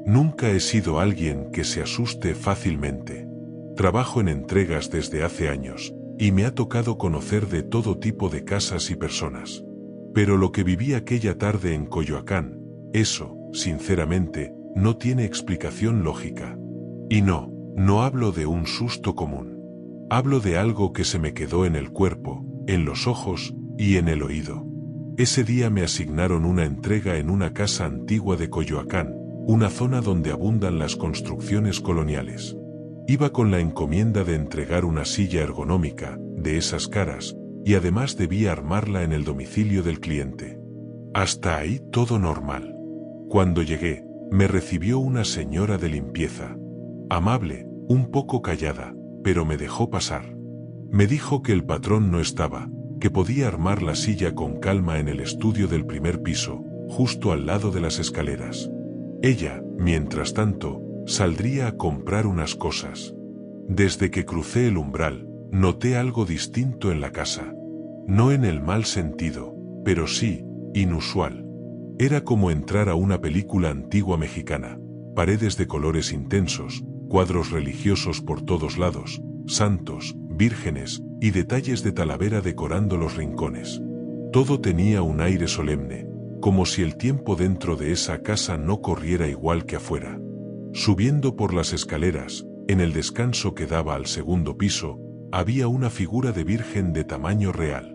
Nunca he sido alguien que se asuste fácilmente. Trabajo en entregas desde hace años, y me ha tocado conocer de todo tipo de casas y personas. Pero lo que viví aquella tarde en Coyoacán, eso, sinceramente, no tiene explicación lógica. Y no hablo de un susto común. Hablo de algo que se me quedó en el cuerpo, en los ojos y en el oído. Ese día me asignaron una entrega en una casa antigua de Coyoacán, una zona donde abundan las construcciones coloniales. Iba con la encomienda de entregar una silla ergonómica, de esas caras, y además debía armarla en el domicilio del cliente. Hasta ahí todo normal. Cuando llegué, me recibió una señora de limpieza. Amable, un poco callada, pero me dejó pasar. Me dijo que el patrón no estaba, que podía armar la silla con calma en el estudio del primer piso, justo al lado de las escaleras. Ella, mientras tanto, saldría a comprar unas cosas. Desde que crucé el umbral, noté algo distinto en la casa. No en el mal sentido, pero sí, inusual. Era como entrar a una película antigua mexicana, paredes de colores intensos, cuadros religiosos por todos lados, santos, vírgenes y detalles de talavera decorando los rincones. Todo tenía un aire solemne, como si el tiempo dentro de esa casa no corriera igual que afuera. Subiendo por las escaleras, en el descanso que daba al segundo piso, había una figura de virgen de tamaño real.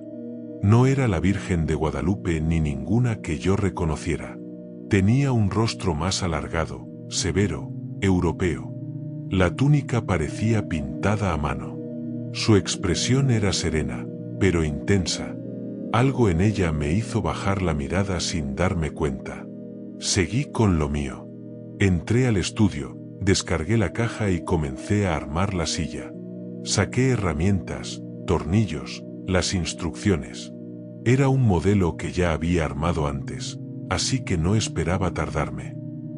No era la Virgen de Guadalupe ni ninguna que yo reconociera. Tenía un rostro más alargado, severo, europeo. La túnica parecía pintada a mano. Su expresión era serena, pero intensa. Algo en ella me hizo bajar la mirada sin darme cuenta. Seguí con lo mío. Entré al estudio, descargué la caja y comencé a armar la silla. Saqué herramientas, tornillos, las instrucciones. Era un modelo que ya había armado antes, así que no esperaba tardarme.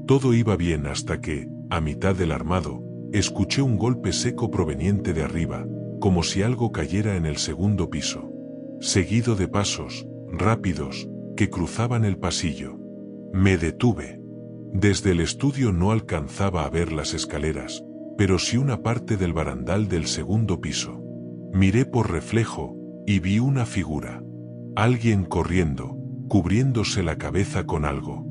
Todo iba bien hasta que, a mitad del armado, escuché un golpe seco proveniente de arriba, como si algo cayera en el segundo piso. Seguido de pasos, rápidos, que cruzaban el pasillo. Me detuve. Desde el estudio no alcanzaba a ver las escaleras, pero sí una parte del barandal del segundo piso. Miré por reflejo, y vi una figura. Alguien corriendo, cubriéndose la cabeza con algo.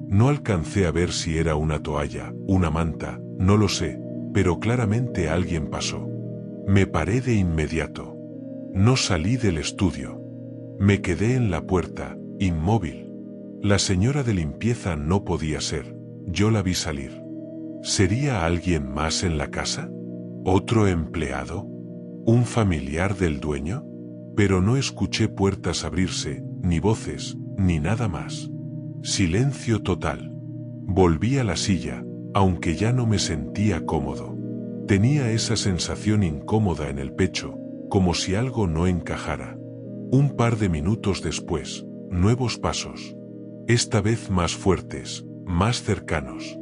No alcancé a ver si era una toalla, una manta, no lo sé, pero claramente alguien pasó. Me paré de inmediato. No salí del estudio. Me quedé en la puerta, inmóvil. La señora de limpieza no podía ser. Yo la vi salir. ¿Sería alguien más en la casa? ¿Otro empleado? ¿Un familiar del dueño? Pero no escuché puertas abrirse, ni voces, ni nada más. Silencio total. Volví a la silla, aunque ya no me sentía cómodo. Tenía esa sensación incómoda en el pecho, como si algo no encajara. Un par de minutos después, nuevos pasos. Esta vez más fuertes, más cercanos.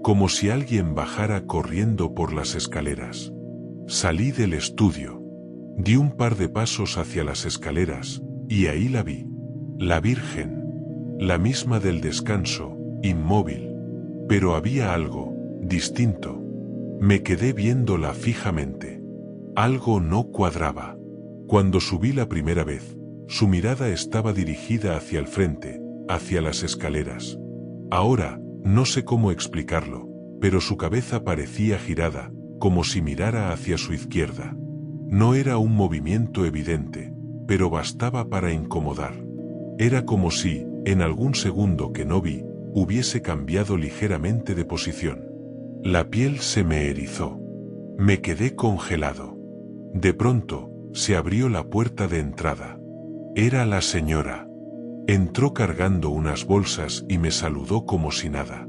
Como si alguien bajara corriendo por las escaleras. Salí del estudio. Di un par de pasos hacia las escaleras, y ahí la vi. La Virgen. La misma del descanso, inmóvil. Pero había algo distinto. Me quedé viéndola fijamente. Algo no cuadraba. Cuando subí la primera vez, su mirada estaba dirigida hacia el frente, hacia las escaleras. Ahora, no sé cómo explicarlo, pero su cabeza parecía girada, como si mirara hacia su izquierda. No era un movimiento evidente, pero bastaba para incomodar. Era como si, en algún segundo que no vi, hubiese cambiado ligeramente de posición. La piel se me erizó. Me quedé congelado. De pronto, se abrió la puerta de entrada. Era la señora. Entró cargando unas bolsas y me saludó como si nada.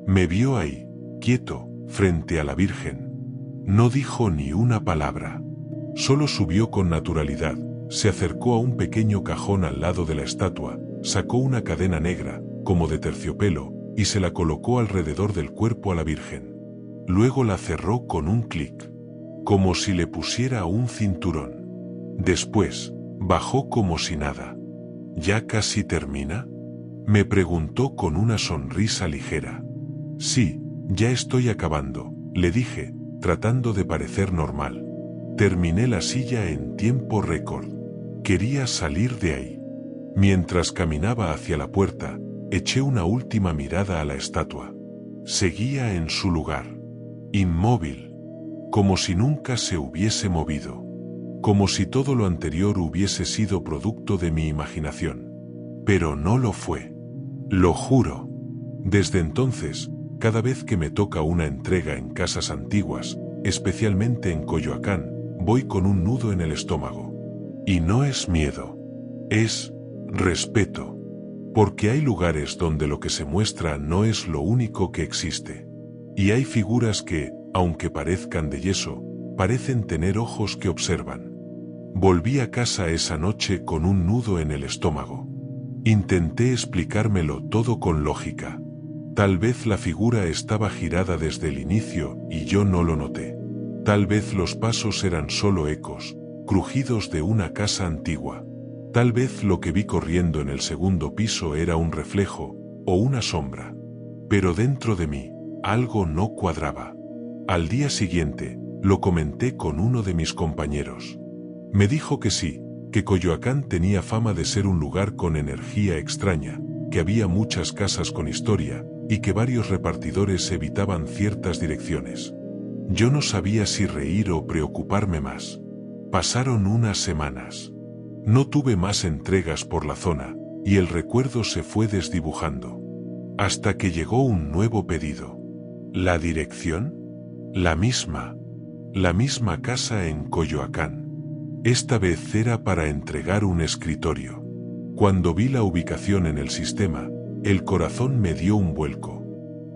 Me vio ahí, quieto, frente a la Virgen. No dijo ni una palabra. Solo subió con naturalidad, se acercó a un pequeño cajón al lado de la estatua, sacó una cadena negra, como de terciopelo, y se la colocó alrededor del cuerpo a la Virgen. Luego la cerró con un clic, como si le pusiera un cinturón. Después, bajó como si nada. ¿Ya casi termina?, me preguntó con una sonrisa ligera. Sí, Ya estoy acabando, le dije, tratando de parecer normal. Terminé la silla en tiempo récord. Quería salir de ahí. Mientras caminaba hacia la puerta, eché una última mirada a la estatua. Seguía en su lugar, inmóvil, como si nunca se hubiese movido, como si todo lo anterior hubiese sido producto de mi imaginación. Pero no lo fue. Lo juro. Desde entonces, cada vez que me toca una entrega en casas antiguas, especialmente en Coyoacán, voy con un nudo en el estómago. Y no es miedo, es respeto. Porque hay lugares donde lo que se muestra no es lo único que existe. Y hay figuras que, aunque parezcan de yeso, parecen tener ojos que observan. Volví a casa esa noche con un nudo en el estómago. Intenté explicármelo todo con lógica. Tal vez la figura estaba girada desde el inicio y yo no lo noté. Tal vez los pasos eran solo ecos, crujidos de una casa antigua. Tal vez lo que vi corriendo en el segundo piso era un reflejo o una sombra. Pero dentro de mí, algo no cuadraba. Al día siguiente, lo comenté con uno de mis compañeros. Me dijo que sí, que Coyoacán tenía fama de ser un lugar con energía extraña, que había muchas casas con historia, y que varios repartidores evitaban ciertas direcciones. Yo no sabía si reír o preocuparme más. Pasaron unas semanas. No tuve más entregas por la zona, y el recuerdo se fue desdibujando. Hasta que llegó un nuevo pedido. ¿La dirección? La misma casa en Coyoacán. Esta vez era para entregar un escritorio. Cuando vi la ubicación en el sistema, el corazón me dio un vuelco.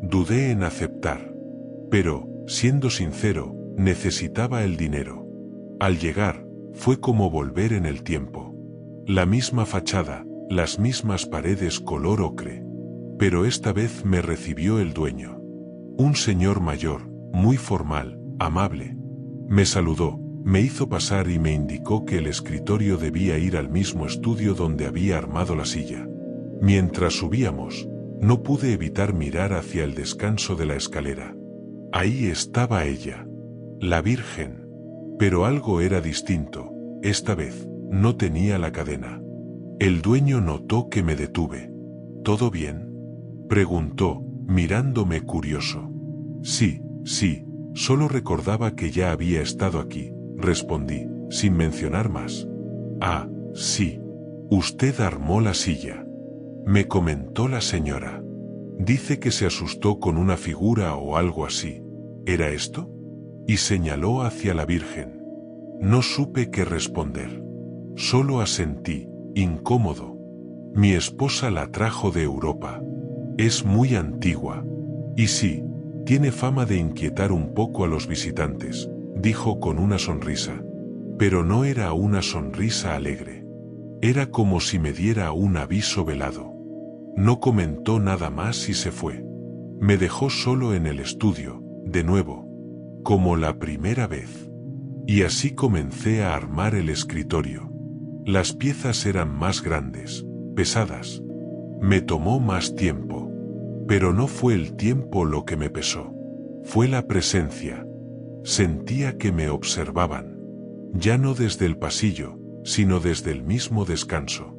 Dudé en aceptar. Pero, siendo sincero, necesitaba el dinero. Al llegar, fue como volver en el tiempo. La misma fachada, las mismas paredes color ocre. Pero esta vez me recibió el dueño. Un señor mayor, muy formal, amable. Me saludó, me hizo pasar y me indicó que el escritorio debía ir al mismo estudio donde había armado la silla. Mientras subíamos, no pude evitar mirar hacia el descanso de la escalera. Ahí estaba ella, la Virgen. Pero algo era distinto, esta vez, no tenía la cadena. El dueño notó que me detuve. ¿Todo bien?, preguntó, mirándome curioso. Sí, solo recordaba que ya había estado aquí, respondí, sin mencionar más. Ah, sí. Usted armó la silla. Me comentó la señora. Dice que se asustó con una figura o algo así. ¿Era esto? Y señaló hacia la Virgen. No supe qué responder. Solo asentí, incómodo. Mi esposa la trajo de Europa. Es muy antigua. Y sí, tiene fama de inquietar un poco a los visitantes, dijo con una sonrisa. Pero no era una sonrisa alegre. Era como si me diera un aviso velado. No comentó nada más y se fue. Me dejó solo en el estudio, de nuevo, como la primera vez. Y así comencé a armar el escritorio. Las piezas eran más grandes, pesadas. Me tomó más tiempo. Pero no fue el tiempo lo que me pesó. Fue la presencia. Sentía que me observaban. Ya no desde el pasillo, sino desde el mismo descanso.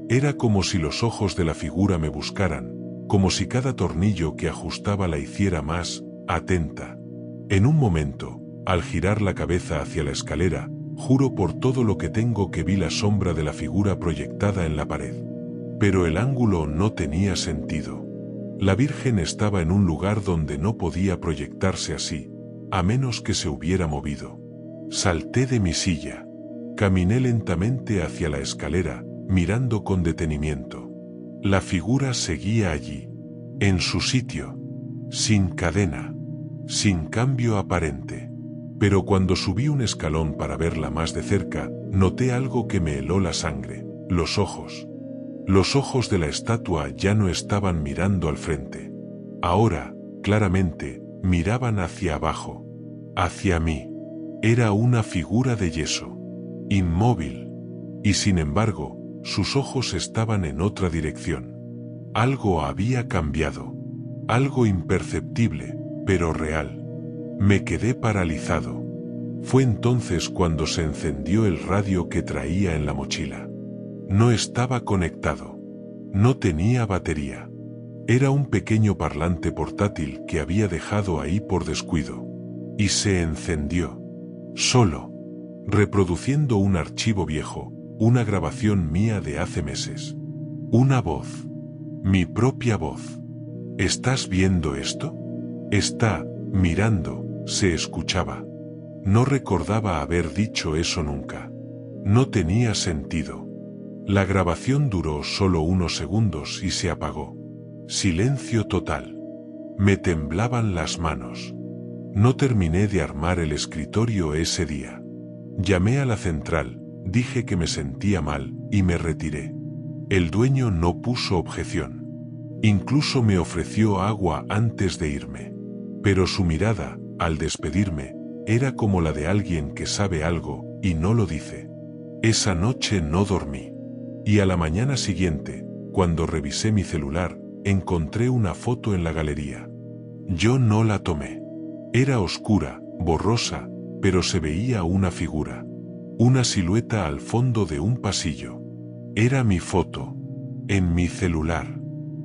Era como si los ojos de la figura me buscaran, como si cada tornillo que ajustaba la hiciera más atenta. En un momento, al girar la cabeza hacia la escalera, juro por todo lo que tengo que vi la sombra de la figura proyectada en la pared. Pero el ángulo no tenía sentido. La Virgen estaba en un lugar donde no podía proyectarse así, a menos que se hubiera movido. Salté de mi silla. Caminé lentamente hacia la escalera, mirando con detenimiento. La figura seguía allí, en su sitio, sin cadena, sin cambio aparente. Pero cuando subí un escalón para verla más de cerca, noté algo que me heló la sangre, los ojos. Los ojos de la estatua ya no estaban mirando al frente. Ahora, claramente, miraban hacia abajo, hacia mí. Era una figura de yeso, inmóvil. Y sin embargo, sus ojos estaban en otra dirección. Algo había cambiado. Algo imperceptible, pero real. Me quedé paralizado. Fue entonces cuando se encendió el radio que traía en la mochila. No estaba conectado. No tenía batería. Era un pequeño parlante portátil que había dejado ahí por descuido. Y se encendió. Solo. Reproduciendo un archivo viejo, una grabación mía de hace meses. Una voz. Mi propia voz. ¿Estás viendo esto? Está mirando, se escuchaba. No recordaba haber dicho eso nunca. No tenía sentido. La grabación duró solo unos segundos y se apagó. Silencio total. Me temblaban las manos. No terminé de armar el escritorio ese día. Llamé a la central, dije que me sentía mal y me retiré. El dueño no puso objeción. Incluso me ofreció agua antes de irme. Pero su mirada, al despedirme, era como la de alguien que sabe algo y no lo dice. Esa noche no dormí. Y a la mañana siguiente, cuando revisé mi celular, encontré una foto en la galería. Yo no la tomé. Era oscura, borrosa, pero se veía una figura. Una silueta al fondo de un pasillo. Era mi foto. En mi celular.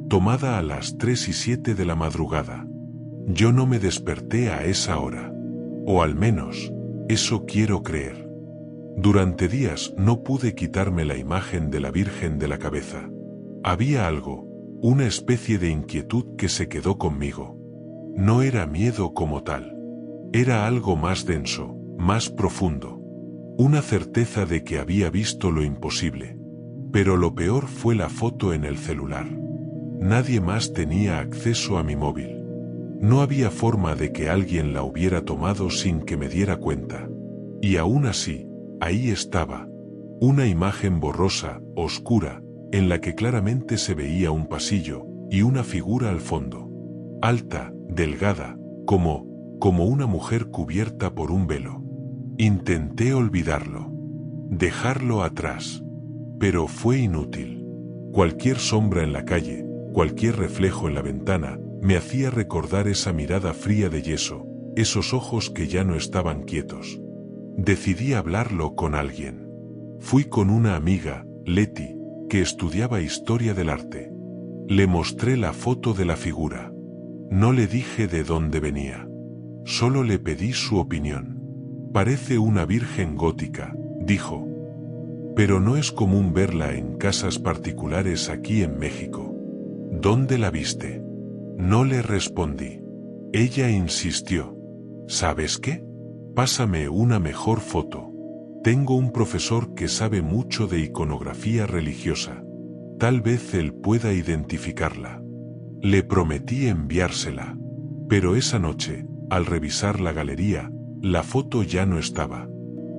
Tomada a las 3:07 de la madrugada. Yo no me desperté a esa hora. O al menos, eso quiero creer. Durante días no pude quitarme la imagen de la Virgen de la cabeza. Había algo, una especie de inquietud que se quedó conmigo. No era miedo como tal. Era algo más denso, más profundo. Una certeza de que había visto lo imposible. Pero lo peor fue la foto en el celular. Nadie más tenía acceso a mi móvil. No había forma de que alguien la hubiera tomado sin que me diera cuenta. Y aún así, ahí estaba. Una imagen borrosa, oscura, en la que claramente se veía un pasillo y una figura al fondo. Alta, delgada, como una mujer cubierta por un velo. Intenté olvidarlo. Dejarlo atrás. Pero fue inútil. Cualquier sombra en la calle, cualquier reflejo en la ventana, me hacía recordar esa mirada fría de yeso, esos ojos que ya no estaban quietos. Decidí hablarlo con alguien. Fui con una amiga, Leti, que estudiaba historia del arte. Le mostré la foto de la figura. No le dije de dónde venía. Solo le pedí su opinión. Parece una virgen gótica, dijo. Pero no es común verla en casas particulares aquí en México. ¿Dónde la viste? No le respondí. Ella insistió. ¿Sabes qué? Pásame una mejor foto. Tengo un profesor que sabe mucho de iconografía religiosa. Tal vez él pueda identificarla. Le prometí enviársela. Pero esa noche, al revisar la galería, la foto ya no estaba.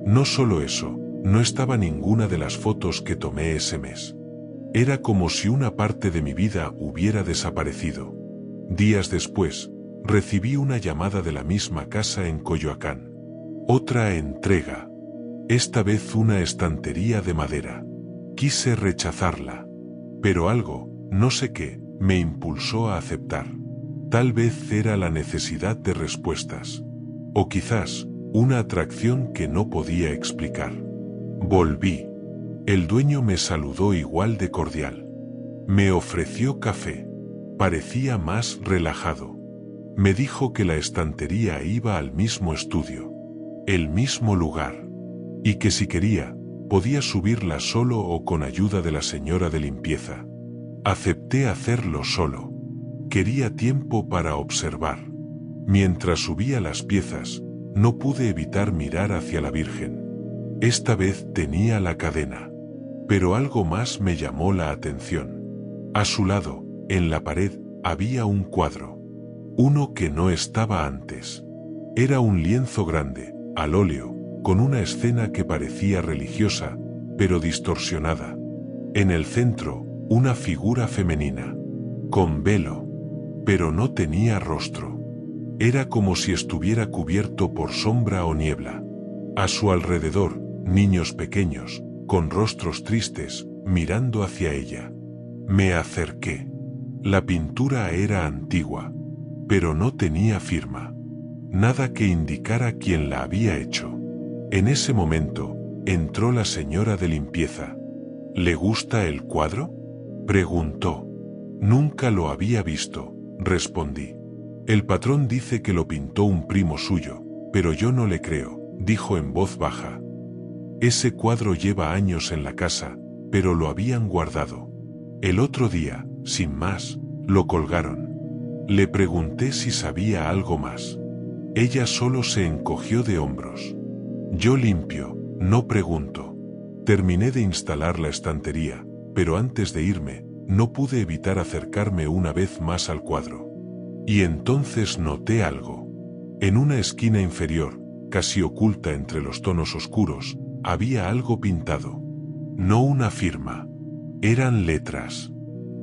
No solo eso, no estaba ninguna de las fotos que tomé ese mes. Era como si una parte de mi vida hubiera desaparecido. Días después, recibí una llamada de la misma casa en Coyoacán. Otra entrega. Esta vez una estantería de madera. Quise rechazarla. Pero algo, no sé qué, me impulsó a aceptar. Tal vez era la necesidad de respuestas. O quizás, una atracción que no podía explicar. Volví. El dueño me saludó igual de cordial. Me ofreció café. Parecía más relajado. Me dijo que la estantería iba al mismo estudio. El mismo lugar. Y que si quería, podía subirla solo o con ayuda de la señora de limpieza. Acepté hacerlo solo. Quería tiempo para observar. Mientras subía las piezas, no pude evitar mirar hacia la Virgen. Esta vez tenía la cadena. Pero algo más me llamó la atención. A su lado, en la pared, había un cuadro. Uno que no estaba antes. Era un lienzo grande, al óleo, con una escena que parecía religiosa, pero distorsionada. En el centro, una figura femenina. Con velo. Pero no tenía rostro. Era como si estuviera cubierto por sombra o niebla. A su alrededor, niños pequeños, con rostros tristes, mirando hacia ella. Me acerqué. La pintura era antigua. pero no tenía firma. Nada que indicara quién la había hecho. En ese momento, entró la señora de limpieza. ¿Le gusta el cuadro?, preguntó. Nunca lo había visto, respondí. El patrón dice que lo pintó un primo suyo, pero yo no le creo, dijo en voz baja. Ese cuadro lleva años en la casa, pero lo habían guardado. El otro día, sin más, lo colgaron. Le pregunté si sabía algo más. Ella solo se encogió de hombros. Yo limpio, no pregunto. Terminé de instalar la estantería, pero antes de irme, no pude evitar acercarme una vez más al cuadro. Y entonces noté algo. En una esquina inferior, casi oculta entre los tonos oscuros, había algo pintado. No una firma. Eran letras.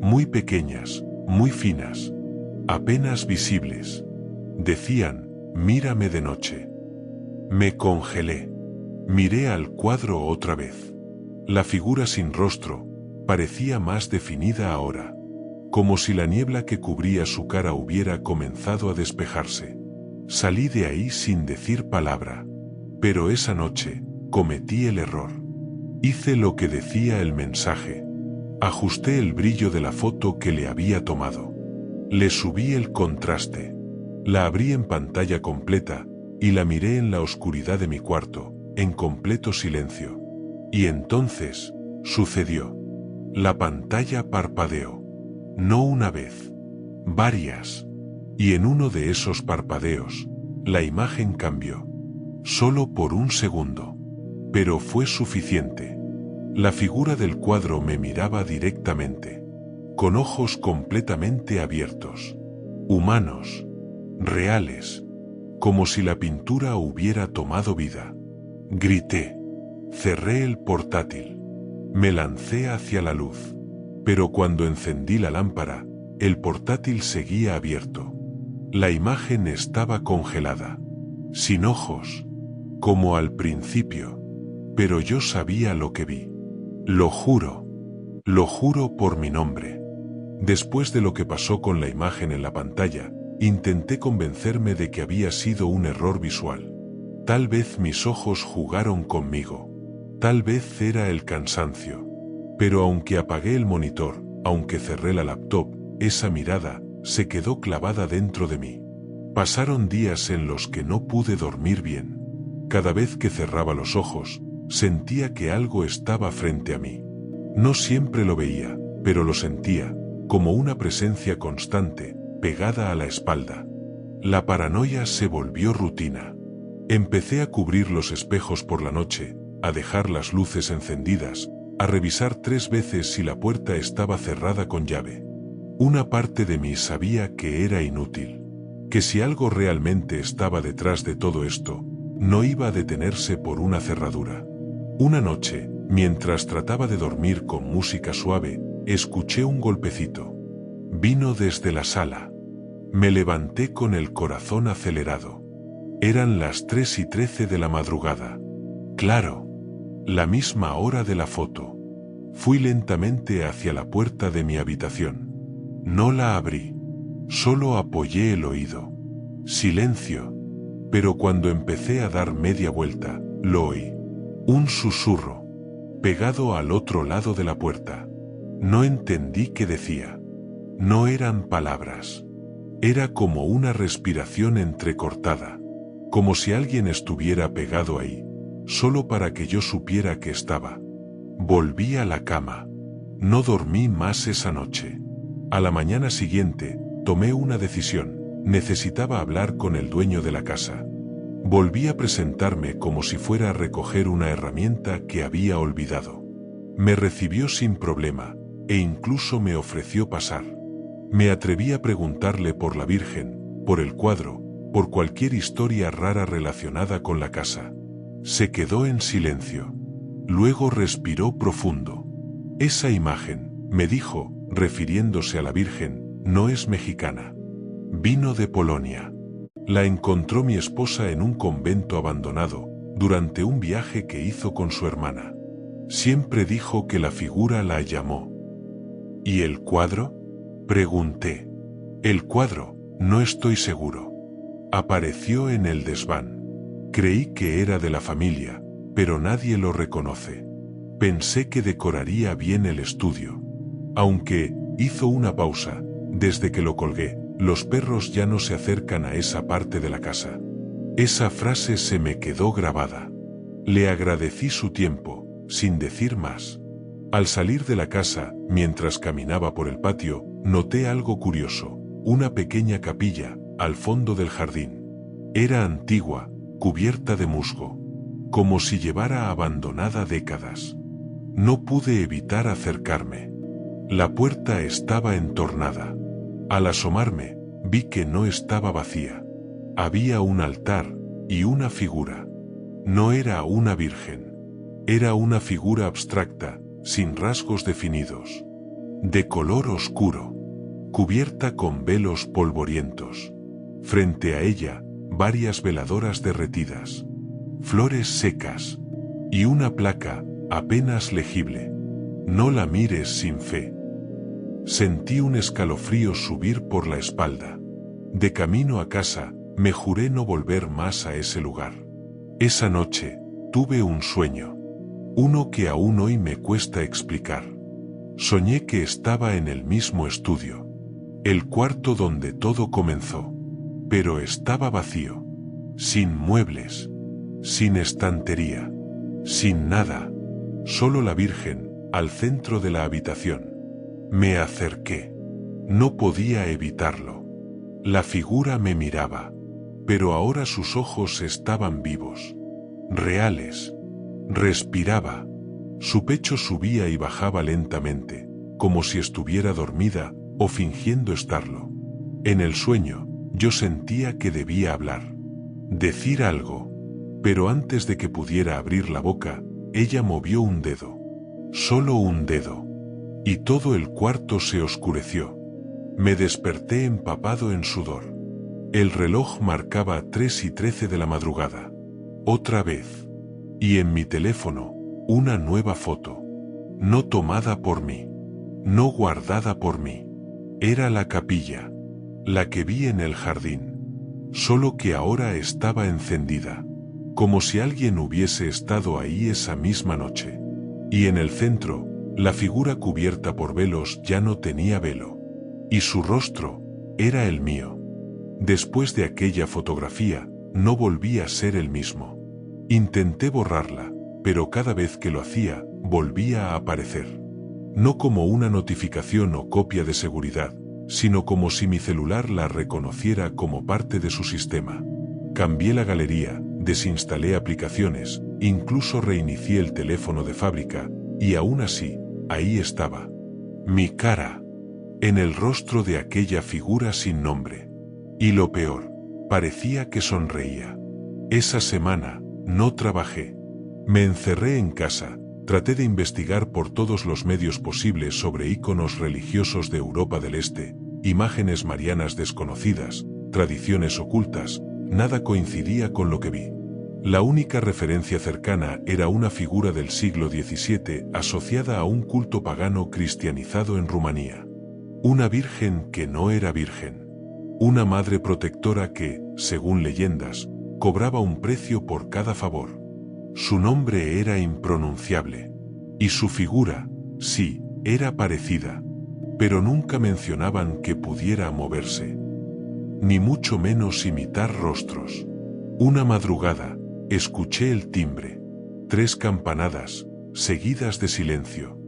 Muy pequeñas, muy finas. Apenas visibles. Decían, mírame de noche. Me congelé. Miré al cuadro otra vez. La figura sin rostro parecía más definida ahora, como si la niebla que cubría su cara hubiera comenzado a despejarse. Salí de ahí sin decir palabra, pero esa noche cometí el error. Hice lo que decía el mensaje. Ajusté el brillo de la foto que le había tomado. Le subí el contraste. La abrí en pantalla completa y la miré en la oscuridad de mi cuarto, en completo silencio. Y entonces, sucedió. La pantalla parpadeó. No una vez, varias. Y en uno de esos parpadeos, la imagen cambió. Solo por un segundo. Pero fue suficiente. La figura del cuadro me miraba directamente, con ojos completamente abiertos. Humanos. Reales. Como si la pintura hubiera tomado vida. Grité. Cerré el portátil. Me lancé hacia la luz. Pero cuando encendí la lámpara, el portátil seguía abierto. La imagen estaba congelada. Sin ojos. Como al principio. Pero yo sabía lo que vi. Lo juro. Lo juro por mi nombre. Después de lo que pasó con la imagen en la pantalla, intenté convencerme de que había sido un error visual. Tal vez mis ojos jugaron conmigo. Tal vez era el cansancio. Pero aunque apagué el monitor, aunque cerré la laptop, esa mirada se quedó clavada dentro de mí. Pasaron días en los que no pude dormir bien. Cada vez que cerraba los ojos, sentía que algo estaba frente a mí. No siempre lo veía, pero lo sentía, como una presencia constante, pegada a la espalda. La paranoia se volvió rutina. Empecé a cubrir los espejos por la noche, a dejar las luces encendidas, a revisar 3 veces si la puerta estaba cerrada con llave. Una parte de mí sabía que era inútil, que si algo realmente estaba detrás de todo esto, no iba a detenerse por una cerradura. Una noche, mientras trataba de dormir con música suave, escuché un golpecito. Vino desde la sala. Me levanté con el corazón acelerado. Eran las 3:13 de la madrugada. Claro, la misma hora de la foto. Fui lentamente hacia la puerta de mi habitación. No la abrí. Solo apoyé el oído. Silencio. Pero cuando empecé a dar media vuelta, lo oí. Un susurro. Pegado al otro lado de la puerta. No entendí qué decía. No eran palabras. Era como una respiración entrecortada. Como si alguien estuviera pegado ahí, solo para que yo supiera que estaba. Volví a la cama. No dormí más esa noche. A la mañana siguiente, tomé una decisión. Necesitaba hablar con el dueño de la casa. Volví a presentarme como si fuera a recoger una herramienta que había olvidado. Me recibió sin problema, e incluso me ofreció pasar. Me atreví a preguntarle por la Virgen, por el cuadro, por cualquier historia rara relacionada con la casa. Se quedó en silencio. Luego respiró profundo. Esa imagen, me dijo, refiriéndose a la Virgen, no es mexicana. Vino de Polonia. La encontró mi esposa en un convento abandonado, durante un viaje que hizo con su hermana. Siempre dijo que la figura la llamó. ¿Y el cuadro?, pregunté. El cuadro, No estoy seguro. Apareció en el desván. Creí que era de la familia, pero nadie lo reconoce. Pensé que decoraría bien el estudio. Aunque, hizo una pausa, desde que lo colgué, los perros ya no se acercan a esa parte de la casa. Esa frase se me quedó grabada. Le agradecí su tiempo, sin decir más. Al salir de la casa, mientras caminaba por el patio, noté algo curioso, una pequeña capilla, al fondo del jardín. Era antigua, cubierta de musgo, como si llevara abandonada décadas. No pude evitar acercarme. La puerta estaba entornada. Al asomarme, vi que no estaba vacía. Había un altar y una figura. No era una virgen. Era una figura abstracta, sin rasgos definidos. De color oscuro, cubierta con velos polvorientos. Frente a ella, varias veladoras derretidas, flores secas y una placa apenas legible. No la mires sin fe. Sentí un escalofrío subir por la espalda. De camino a casa, me juré no volver más a ese lugar. Esa noche, tuve un sueño. Uno que aún hoy me cuesta explicar. Soñé que estaba en el mismo estudio. El cuarto donde todo comenzó. Pero estaba vacío. Sin muebles. Sin estantería. Sin nada. Solo la Virgen, al centro de la habitación. Me acerqué. No podía evitarlo. La figura me miraba. Pero ahora sus ojos estaban vivos. Reales. Respiraba. Su pecho subía y bajaba lentamente, como si estuviera dormida o fingiendo estarlo. En el sueño, yo sentía que debía hablar. Decir algo. Pero antes de que pudiera abrir la boca, ella movió un dedo. Solo un dedo. Y todo el cuarto se oscureció. Me desperté empapado en sudor. El reloj marcaba 3:13 de la madrugada. Otra vez. Y en mi teléfono, una nueva foto. No tomada por mí. No guardada por mí. Era la capilla. La que vi en el jardín. Solo que ahora estaba encendida. Como si alguien hubiese estado ahí esa misma noche. Y en el centro, la figura cubierta por velos ya no tenía velo. Y su rostro era el mío. Después de aquella fotografía, no volví a ser el mismo. Intenté borrarla, pero cada vez que lo hacía, volvía a aparecer. No como una notificación o copia de seguridad, sino como si mi celular la reconociera como parte de su sistema. Cambié la galería, desinstalé aplicaciones, incluso reinicié el teléfono de fábrica, y aún así, ahí estaba. Mi cara. En el rostro de aquella figura sin nombre. Y lo peor, parecía que sonreía. Esa semana, no trabajé. Me encerré en casa, traté de investigar por todos los medios posibles sobre íconos religiosos de Europa del Este, imágenes marianas desconocidas, tradiciones ocultas, nada coincidía con lo que vi. La única referencia cercana era una figura del siglo XVII asociada a un culto pagano cristianizado en Rumanía. Una virgen que no era virgen. Una madre protectora que, según leyendas, cobraba un precio por cada favor. Su nombre era impronunciable. Y su figura, sí, era parecida. Pero nunca mencionaban que pudiera moverse. Ni mucho menos imitar rostros. Una madrugada, escuché el timbre. 3 campanadas, seguidas de silencio.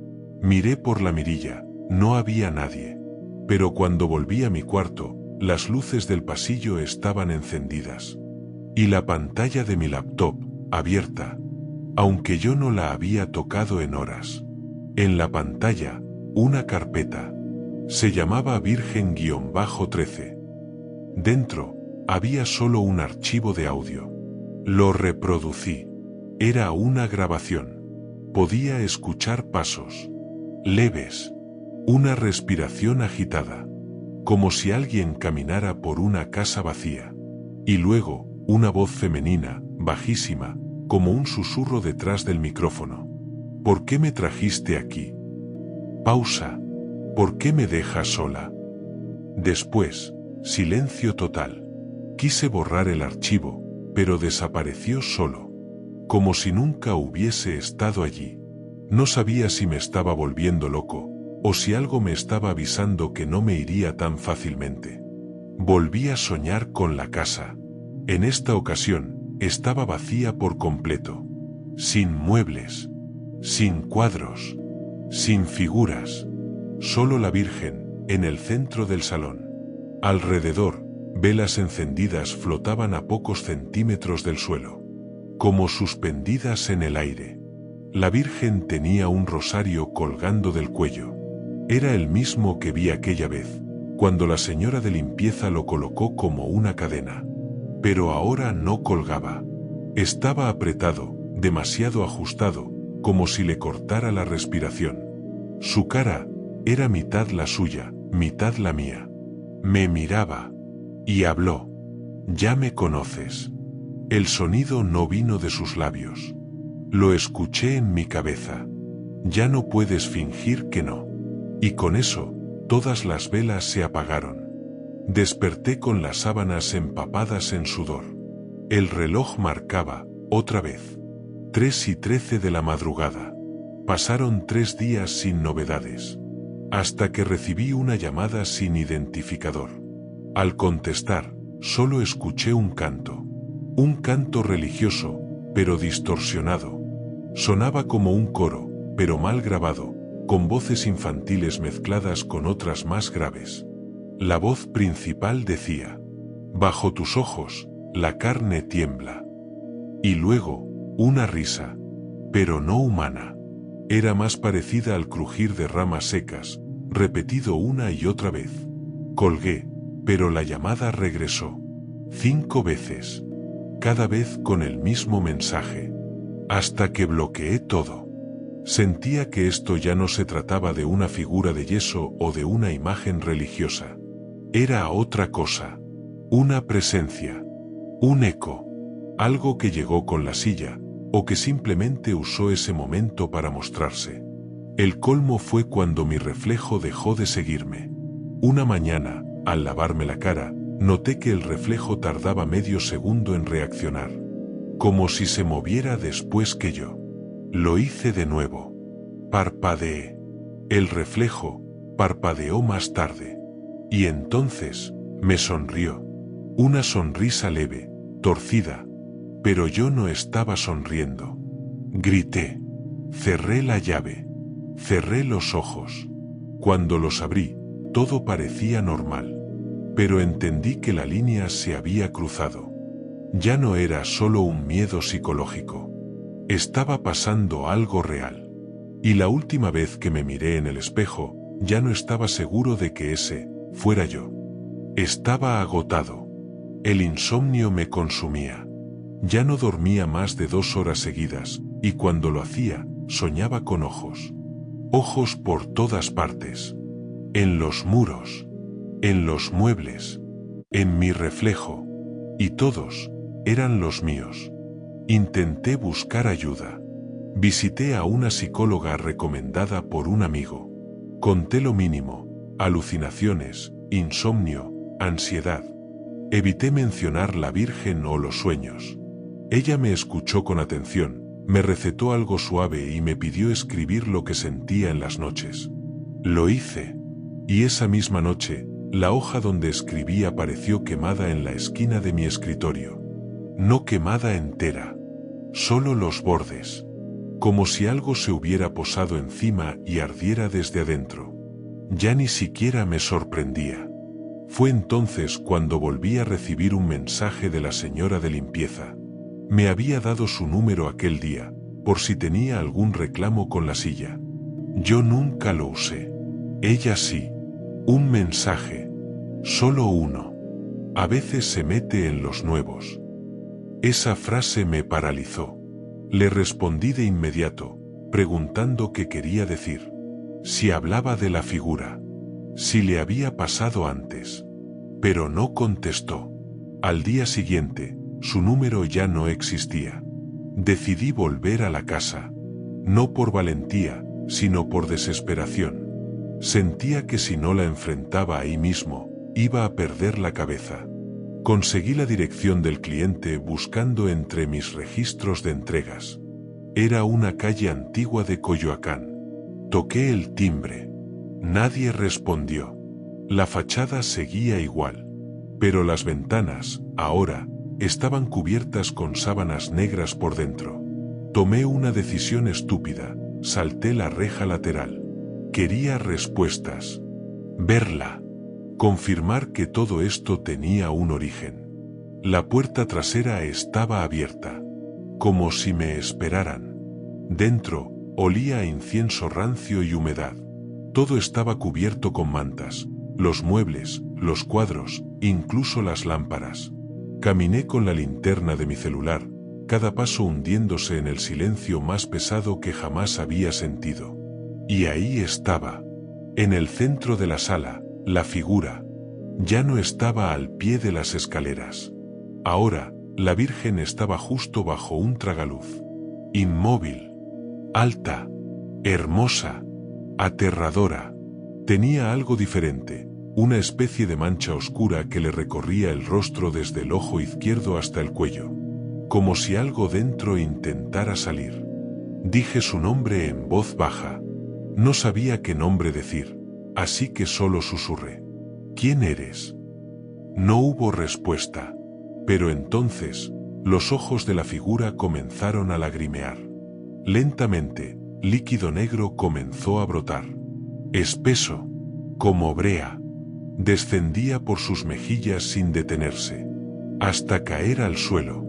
Miré por la mirilla, no había nadie. Pero cuando volví a mi cuarto, las luces del pasillo estaban encendidas. Y la pantalla de mi laptop, abierta. Aunque yo no la había tocado en horas. En la pantalla, una carpeta. Se llamaba Virgen-13. Dentro, había solo un archivo de audio. Lo reproducí. Era una grabación. Podía escuchar pasos. Leves. Una respiración agitada. Como si alguien caminara por una casa vacía. Y luego, una voz femenina, bajísima, como un susurro detrás del micrófono. ¿Por qué me trajiste aquí? Pausa. ¿Por qué me dejas sola? Después, Silencio total. Quise borrar el archivo, pero desapareció solo. Como si nunca hubiese estado allí. No sabía si me estaba volviendo loco, o si algo me estaba avisando que no me iría tan fácilmente. Volví a soñar con la casa. En esta ocasión, estaba vacía por completo. Sin muebles, sin cuadros, sin figuras. Solo la Virgen, en el centro del salón. Alrededor, velas encendidas flotaban a pocos centímetros del suelo, como suspendidas en el aire. La Virgen tenía un rosario colgando del cuello. Era el mismo que vi aquella vez, cuando la señora de limpieza lo colocó como una cadena. Pero ahora no colgaba. Estaba apretado, demasiado ajustado, como si le cortara la respiración. Su cara era mitad la suya, mitad la mía. Me miraba y habló. «Ya me conoces». El sonido no vino de sus labios. Lo escuché en mi cabeza. «Ya no puedes fingir que no». Y con eso, todas las velas se apagaron. Desperté con las sábanas empapadas en sudor. El reloj marcaba, otra vez, 3:13 de la madrugada. Pasaron 3 días sin novedades. Hasta que recibí una llamada sin identificador. Al contestar, solo escuché un canto religioso, pero distorsionado. Sonaba como un coro, pero mal grabado, con voces infantiles mezcladas con otras más graves. La voz principal decía: «Bajo tus ojos, la carne tiembla». Y luego, una risa, pero no humana. Era más parecida al crujir de ramas secas, repetido una y otra vez. Colgué, pero la llamada regresó. 5 veces. Cada vez con el mismo mensaje. Hasta que bloqueé todo. Sentía que esto ya no se trataba de una figura de yeso o de una imagen religiosa. Era otra cosa. Una presencia. Un eco. Algo que llegó con la silla, o que simplemente usó ese momento para mostrarse. El colmo fue cuando mi reflejo dejó de seguirme. Una mañana, al lavarme la cara, noté que el reflejo tardaba medio segundo en reaccionar. Como si se moviera después que yo. Lo hice de nuevo. Parpadeé. El reflejo parpadeó más tarde. Y entonces, me sonrió. Una sonrisa leve, torcida. Pero yo no estaba sonriendo. Grité. Cerré la llave. Cerré los ojos. Cuando los abrí, todo parecía normal. Pero entendí que la línea se había cruzado. Ya no era solo un miedo psicológico. Estaba pasando algo real. Y la última vez que me miré en el espejo, ya no estaba seguro de que ese fuera yo. Estaba agotado. El insomnio me consumía. Ya no dormía más de 2 horas seguidas, y cuando lo hacía, soñaba con ojos. Ojos por todas partes. En los muros. En los muebles. En mi reflejo. Y todos eran los míos. Intenté buscar ayuda. Visité a una psicóloga recomendada por un amigo. Conté lo mínimo: alucinaciones, insomnio, ansiedad. Evité mencionar la Virgen o los sueños. Ella me escuchó con atención, me recetó algo suave y me pidió escribir lo que sentía en las noches. Lo hice. Y esa misma noche, la hoja donde escribí apareció quemada en la esquina de mi escritorio. No quemada entera. Solo los bordes. Como si algo se hubiera posado encima y ardiera desde adentro. Ya ni siquiera me sorprendía. Fue entonces cuando volví a recibir un mensaje de la señora de limpieza. Me había dado su número aquel día, por si tenía algún reclamo con la silla. Yo nunca lo usé. Ella sí. Un mensaje. Solo uno. A veces se mete en los nuevos. Esa frase me paralizó. Le respondí de inmediato, preguntando qué quería decir. Si hablaba de la figura. Si le había pasado antes. Pero no contestó. Al día siguiente, su número ya no existía. Decidí volver a la casa. No por valentía, sino por desesperación. Sentía que si no la enfrentaba ahí mismo, iba a perder la cabeza. Conseguí la dirección del cliente buscando entre mis registros de entregas. Era una calle antigua de Coyoacán. Toqué el timbre. Nadie respondió. La fachada seguía igual. Pero las ventanas, ahora, estaban cubiertas con sábanas negras por dentro. Tomé una decisión estúpida. Salté la reja lateral. Quería respuestas. Verla. Confirmar que todo esto tenía un origen. La puerta trasera estaba abierta. Como si me esperaran. Dentro, olía a incienso rancio y humedad. Todo estaba cubierto con mantas. Los muebles, los cuadros, incluso las lámparas. Caminé con la linterna de mi celular, cada paso hundiéndose en el silencio más pesado que jamás había sentido. Y ahí estaba. En el centro de la sala, la figura. Ya no estaba al pie de las escaleras. Ahora, la Virgen estaba justo bajo un tragaluz. Inmóvil. Alta. Hermosa. Aterradora. Tenía algo diferente, una especie de mancha oscura que le recorría el rostro desde el ojo izquierdo hasta el cuello. Como si algo dentro intentara salir. Dije su nombre en voz baja. No sabía qué nombre decir, así que solo susurré. ¿Quién eres? No hubo respuesta. Pero entonces, los ojos de la figura comenzaron a lagrimear. Lentamente, líquido negro comenzó a brotar. Espeso, como brea. Descendía por sus mejillas sin detenerse, hasta caer al suelo.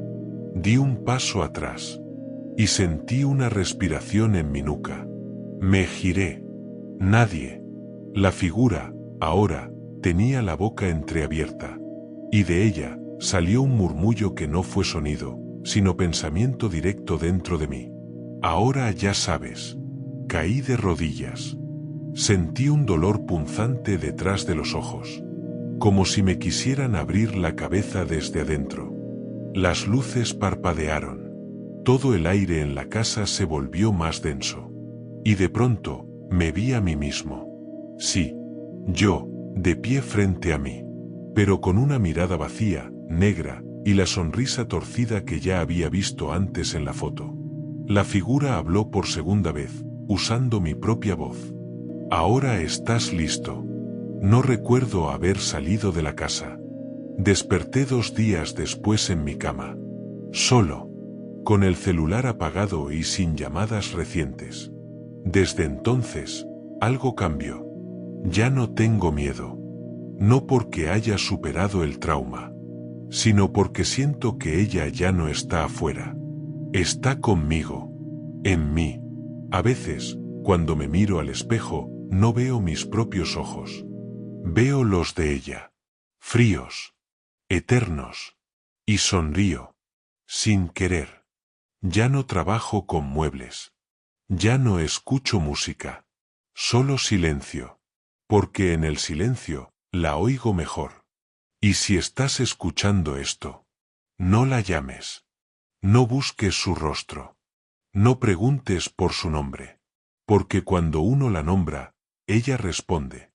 Di un paso atrás. Y sentí una respiración en mi nuca. Me giré. Nadie. La figura, ahora, tenía la boca entreabierta. Y de ella, salió un murmullo que no fue sonido, sino pensamiento directo dentro de mí. Ahora ya sabes. Caí de rodillas. Sentí un dolor punzante detrás de los ojos. Como si me quisieran abrir la cabeza desde adentro. Las luces parpadearon. Todo el aire en la casa se volvió más denso. Y de pronto, me vi a mí mismo. Sí, yo, de pie frente a mí. Pero con una mirada vacía, negra, y la sonrisa torcida que ya había visto antes en la foto. La figura habló por segunda vez, usando mi propia voz. Ahora estás listo. No recuerdo haber salido de la casa. Desperté 2 días después en mi cama. Solo. Con el celular apagado y sin llamadas recientes. Desde entonces, algo cambió. Ya no tengo miedo. No porque haya superado el trauma, sino porque siento que ella ya no está afuera. Está conmigo. En mí. A veces, cuando me miro al espejo, no veo mis propios ojos. Veo los de ella. Fríos. Eternos. Y sonrío. Sin querer. Ya no trabajo con muebles. Ya no escucho música. Solo silencio. Porque en el silencio, la oigo mejor. Y si estás escuchando esto, no la llames. No busques su rostro. No preguntes por su nombre. Porque cuando uno la nombra, ella responde.